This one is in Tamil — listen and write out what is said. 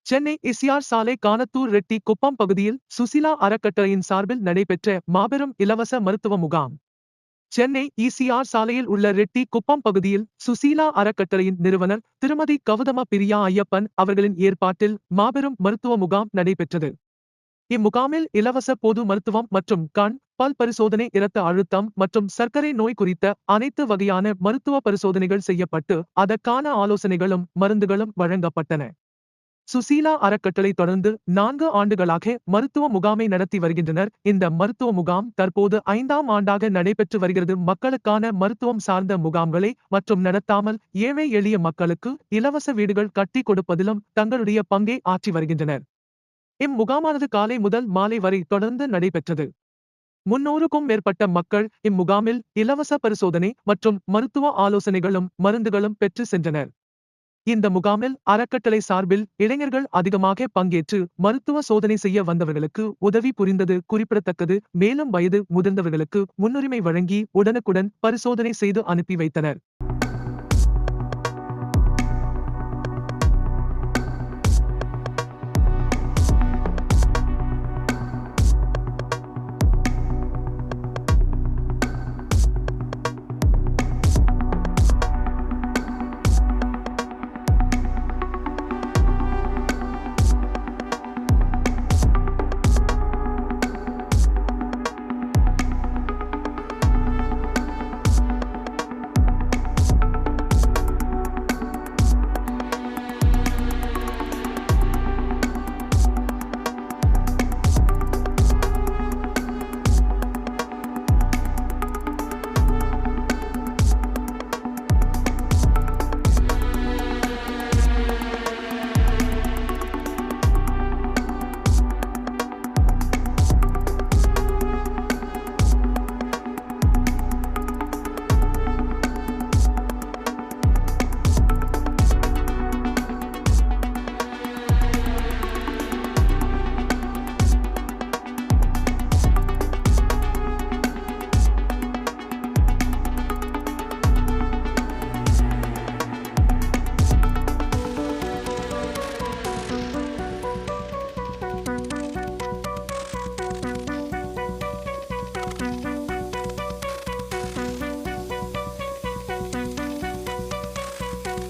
சென்னை இசிஆர் சாலை கானத்தூர் ரெட்டி குப்பம் பகுதியில் சுசீலா அறக்கட்டளையின் சார்பில் நடைபெற்ற மாபெரும் இலவச மருத்துவ முகாம். சென்னை இசிஆர் சாலையில் உள்ள ரெட்டி குப்பம் பகுதியில் சுசீலா அறக்கட்டளையின் நிறுவனர் திருமதி கவுதம பிரியா ஐயப்பன் அவர்களின் ஏற்பாட்டில் மாபெரும் மருத்துவ முகாம் நடைபெற்றது. இம்முகாமில் இலவச பொது மருத்துவம் மற்றும் கண், பல் பரிசோதனை, இரத்த அழுத்தம் மற்றும் சர்க்கரை நோய் குறித்த அனைத்து வகையான மருத்துவ பரிசோதனைகள் செய்யப்பட்டு அதற்கான ஆலோசனைகளும் மருந்துகளும் வழங்கப்பட்டன. சுசீலா அறக்கட்டளை தொடர்ந்து 4 ஆண்டுகளாக மருத்துவ முகாமை நடத்தி வருகின்றனர். இந்த மருத்துவ முகாம் தற்போது 5ஆம் ஆண்டாக நடைபெற்று வருகிறது. மக்களுக்கான மருத்துவம் சார்ந்த முகாம்களை மற்றும் நடத்தாமல் ஏழை எளிய மக்களுக்கு இலவச வீடுகள் கட்டி கொடுப்பதிலும் தங்களுடைய பங்கை ஆற்றி வருகின்றனர். இம்முகாமானது காலை முதல் மாலை வரை தொடர்ந்து நடைபெற்றது. 300க்கும் மேற்பட்ட மக்கள் இம்முகாமில் இலவச பரிசோதனை மற்றும் மருத்துவ ஆலோசனைகளும் மருந்துகளும் பெற்று சென்றனர். இந்த முகாமில் அறக்கட்டளை சார்பில் இளைஞர்கள் அதிகமாக பங்கேற்று மருத்துவ சோதனை செய்ய வந்தவர்களுக்கு உதவி புரிந்தது குறிப்பிடத்தக்கது. மேலும் வயது முதிர்ந்தவர்களுக்கு முன்னுரிமை வழங்கி உடனுக்குடன் பரிசோதனை செய்து அனுப்பி வைத்தனர்.